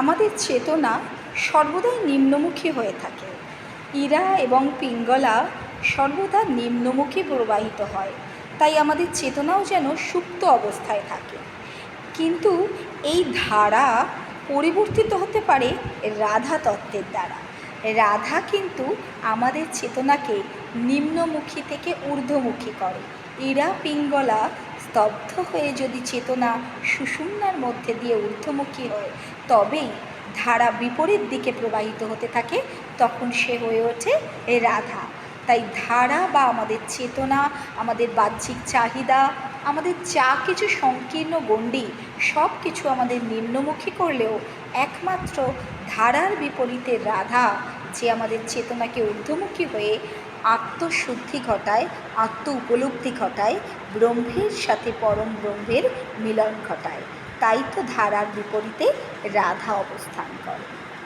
আমাদের চেতনা সর্বদাই নিম্নমুখী হয়ে থাকে। ইরা এবং পিঙ্গলা সর্বদা নিম্নমুখী প্রবাহিত হয়, তাই আমাদের চেতনাও যেন সুপ্ত অবস্থায় থাকে। কিন্তু এই ধারা পরিবর্তিত হতে পারে রাধা তত্ত্বের দ্বারা। রাধা কিন্তু আমাদের চেতনাকে নিম্নমুখী থেকে ঊর্ধ্বমুখী করে। ইরা পিঙ্গলা স্তব্ধ হয়ে যদি চেতনা সুষুম্নার মধ্যে দিয়ে ঊর্ধ্বমুখী হয়, তবেই ধারা বিপরীত দিকে প্রবাহিত হতে থাকে, তখন সে হয়ে ওঠে রাধা। তাই ধারা বা আমাদের চেতনা, আমাদের বাহ্যিক চাহিদা, আমাদের যা কিছু সংকীর্ণ গণ্ডি সব কিছু আমাদের নিম্নমুখী করলেও একমাত্র ধারার বিপরীতে রাধা, যে আমাদের চেতনাকে ঊর্ধ্বমুখী হয়ে আত্মশুদ্ধি ঘটায়, আত্ম উপলব্ধি ঘটায়, ব্রহ্মের সাথে পরম ব্রহ্মের মিলন ঘটায়। তাই তো ধারার বিপরীতে রাধা অবস্থান করে।